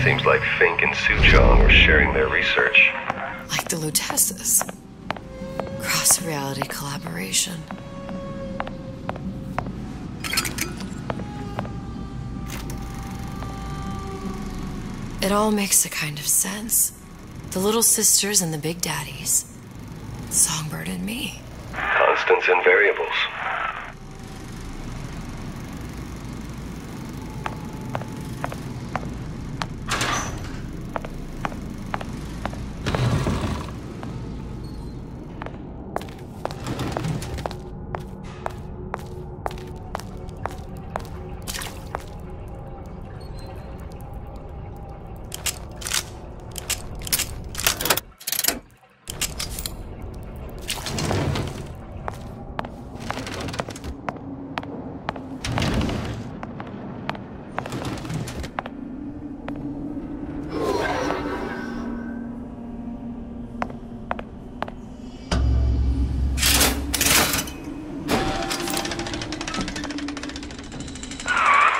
Seems like Fink and Suchong were sharing their research. Like the Lutesses. Cross-reality collaboration. It all makes a kind of sense. The little sisters and the big daddies. Songbird and me. Constants and variables.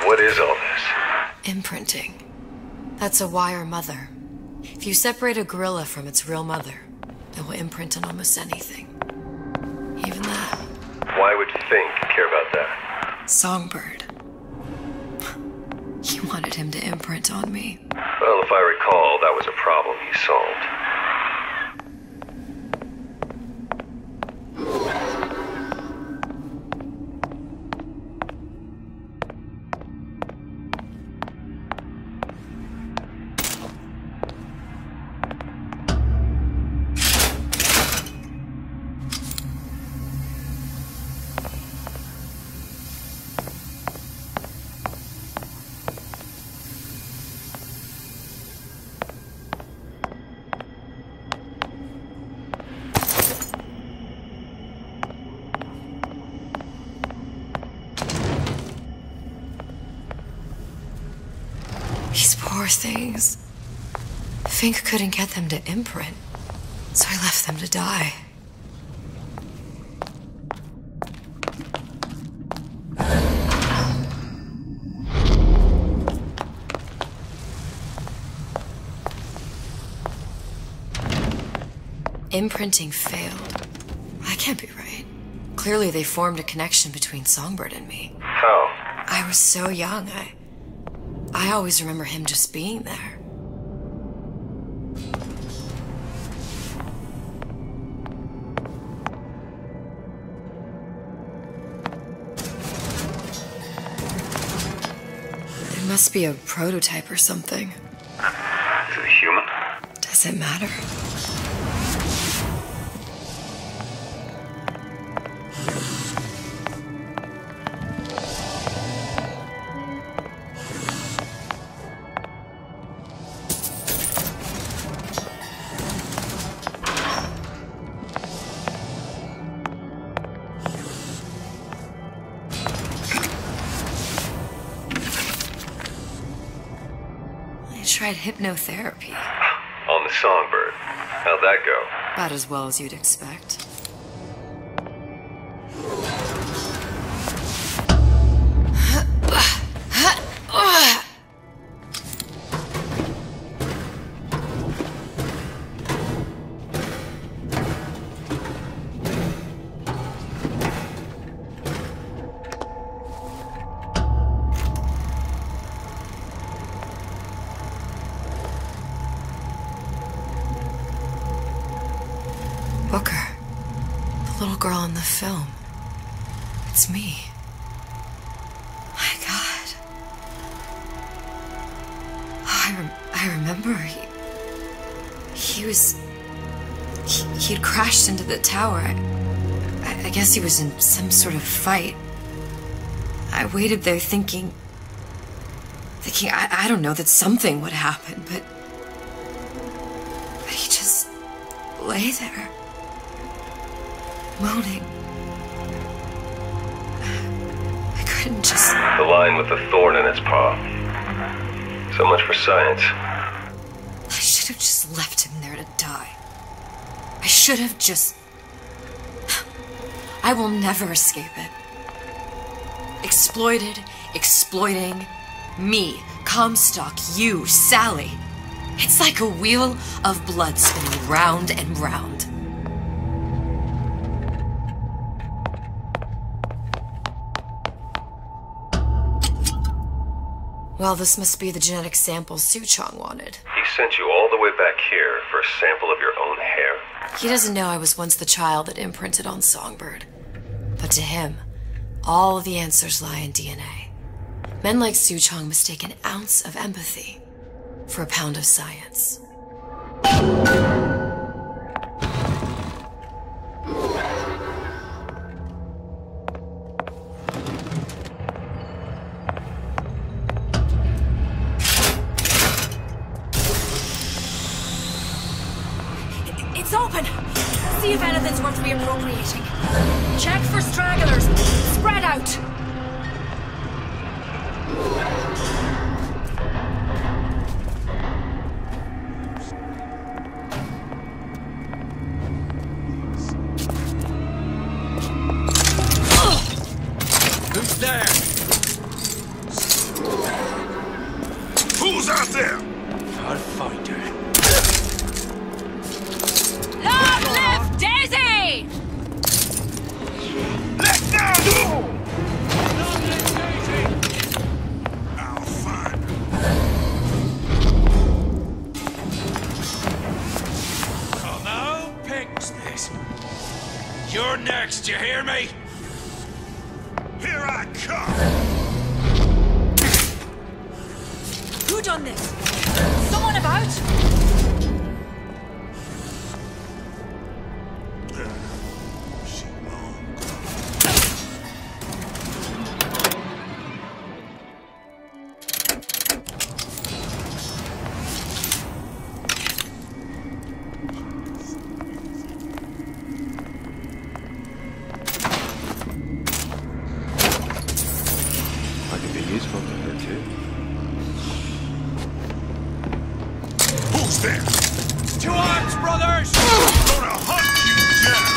What is all this? Imprinting. That's a wire mother. If you separate a gorilla from its real mother, it will imprint on almost anything. Even that. Why would Fink care about that? Songbird. He wanted him to imprint on me. Well, if I recall, that was a problem he solved. Poor things. Fink couldn't get them to imprint, so I left them to die. Imprinting failed. That can't be right. Clearly they formed a connection between Songbird and me. How? I was so young, I always remember him just being there. It must be a prototype or something. Is it human? Does it matter? Tried hypnotherapy. On the Songbird. How'd that go? About as well as you'd expect. Girl in the film. It's me. My God. Oh, I remember he'd crashed into the tower. I guess he was in some sort of fight. I waited there thinking I don't know, that something would happen, but he just lay there. Moaning. I couldn't just... The lion with the thorn in its paw. So much for science. I should have just left him there to die. I should have just... I will never escape it. Exploited, exploiting, Me, Comstock, you, Sally. It's like a wheel of blood spinning round and round. Well, this must be the genetic sample Suchong wanted. He sent you all the way back here for a sample of your own hair? He doesn't know I was once the child that imprinted on Songbird. But to him, all of the answers lie in DNA. Men like Suchong mistake an ounce of empathy for a pound of science. It's open! See if anything's worth reappropriating. Check for stragglers. Spread out! Who's there? Who's out there? I'll find her. Long live Daisy! Let down! Long live Daisy! I'll find her. Oh no, Pink's this. You're next, you hear me? Here I come! Who done this? Someone about? She long I could be useful to her too. Who's there? To arms, brothers! Gonna hunt you down!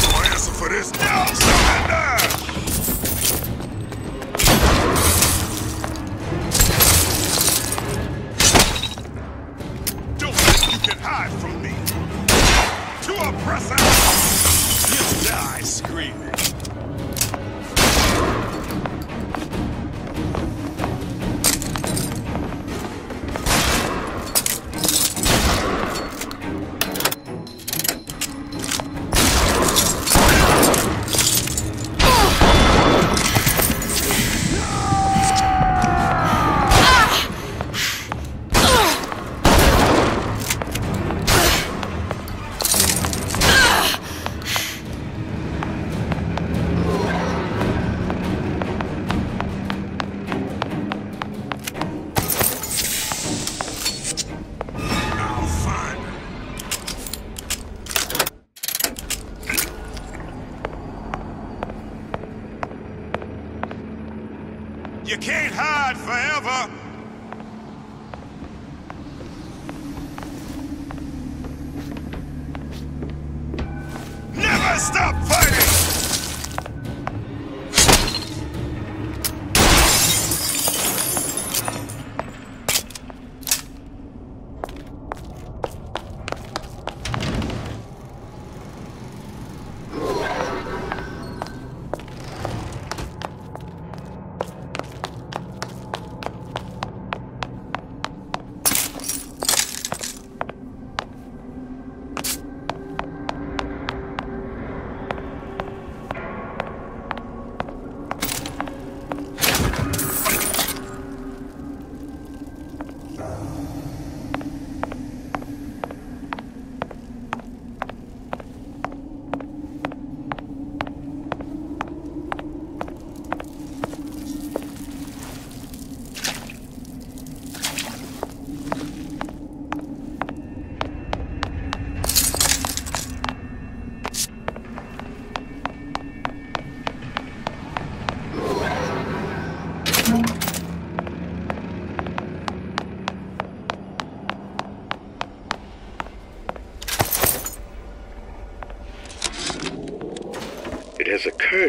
I'll answer for this now! Surrender! Don't think you can hide from me! To oppressor! You'll die screaming! I'll find her. You can't hide forever. Never stop fighting.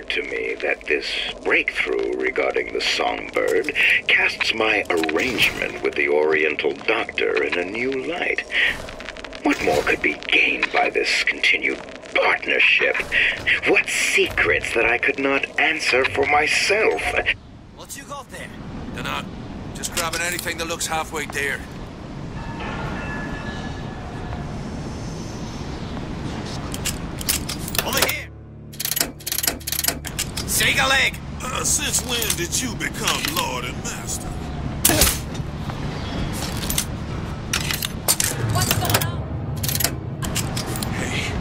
to me that this breakthrough regarding the songbird casts my arrangement with the Oriental Doctor in a new light. What more could be gained by this continued partnership? What secrets that I could not answer for myself? What you got there? Dunno. Just grabbing anything that looks halfway there. Over here! Shake a leg! Since when did you become Lord and Master? What's going on? Hey.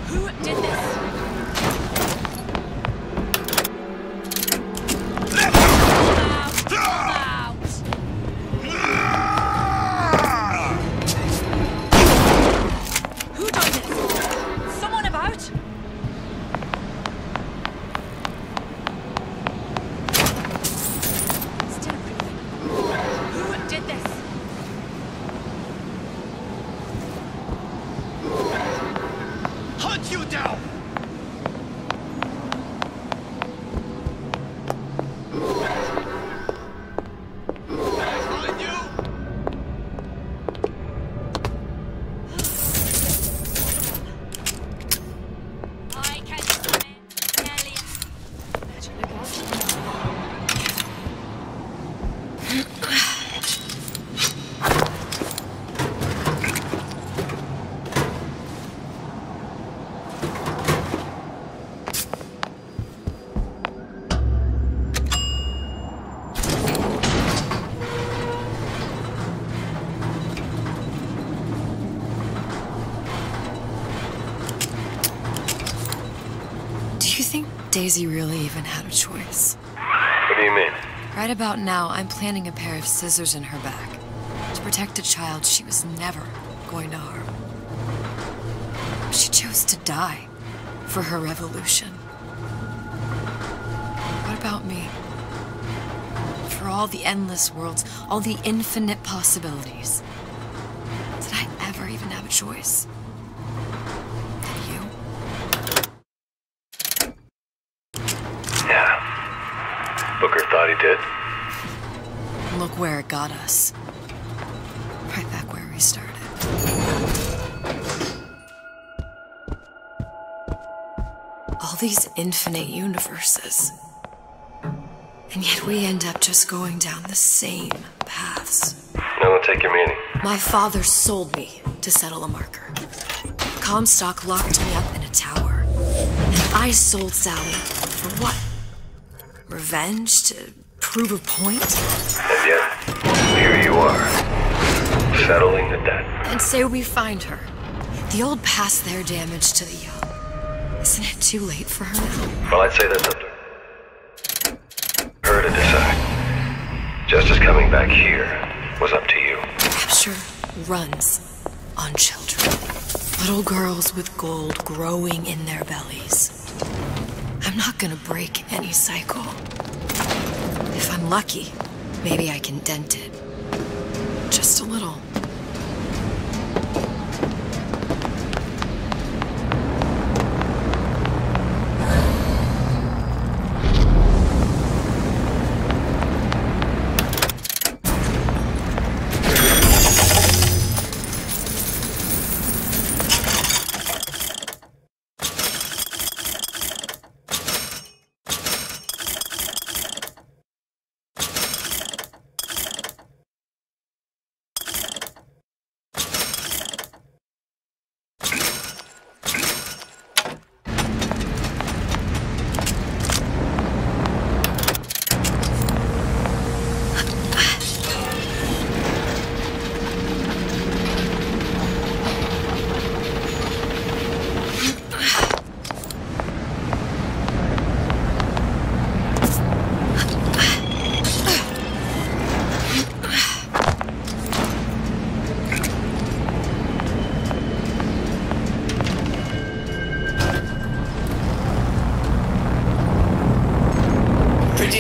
Who did this? Who done this? Someone about? Still breathing. Who did this? Hunt you down! Behind you! I can smell it. Do you think Daisy really even had a choice? What do you mean? Right about now, I'm planting a pair of scissors in her back to protect a child she was never going to harm. She chose to die for her revolution. What about me? For all the endless worlds, all the infinite possibilities. Did I ever even have a choice? Did you? Yeah. Booker thought he did. Look where it got us. Right back where we started. All these infinite universes. And yet we end up just going down the same paths. No, take your meaning. My father sold me to settle a marker. Comstock locked me up in a tower. And I sold Sally for what? Revenge? To prove a point? And yet, here you are, settling the debt. And say we find her. The old past their damage to the young. Isn't it too late for her now? Well, I'd say that's up to her to decide. Just as coming back here was up to you. Rapture runs on children. Little girls with gold growing in their bellies. I'm not gonna break any cycle. If I'm lucky, maybe I can dent it. Just a little.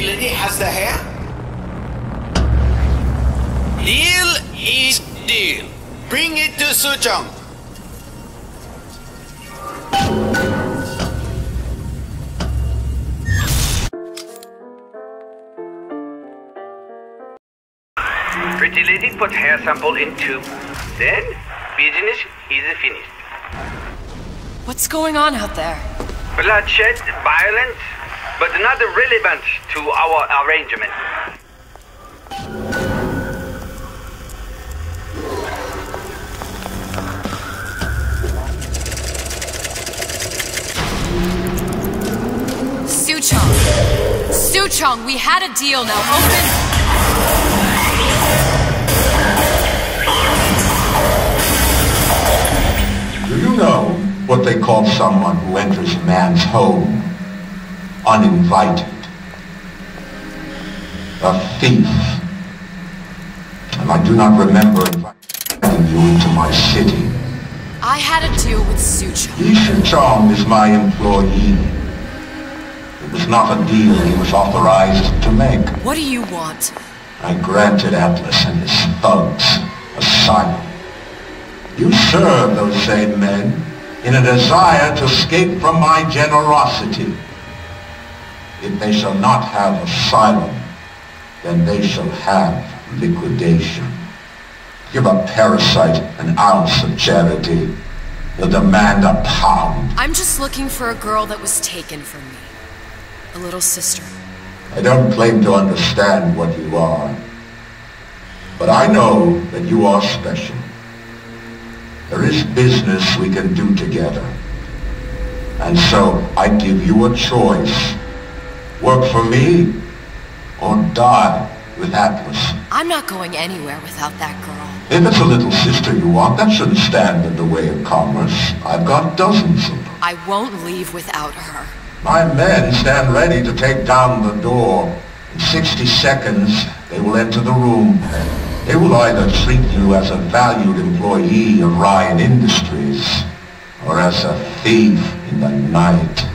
lady has the hair? Deal is deal. Bring it to Suchong. Pretty lady put hair sample in tube. Then, business is finished. What's going on out there? Bloodshed, violence, but not relevant to our arrangement. Suchong, we had a deal, now open... Do you know what they call someone who enters a man's home uninvited? A thief. And I do not remember inviting you into my city. I had a deal with Suchong. Suchong is my employee. It was not a deal he was authorized to make. What do you want? I granted Atlas and his thugs asylum. You serve those same men in a desire to escape from my generosity. If they shall not have asylum, then they shall have liquidation. Give a parasite an ounce of charity. They'll demand a pound. I'm just looking for a girl that was taken from me. A little sister. I don't claim to understand what you are, but I know that you are special. There is business we can do together. And so I give you a choice. Work for me, or die with Atlas. I'm not going anywhere without that girl. If it's a little sister you want, that shouldn't stand in the way of commerce. I've got dozens of them. I won't leave without her. My men stand ready to take down the door. In 60 seconds, they will enter the room. They will either treat you as a valued employee of Ryan Industries, or as a thief in the night.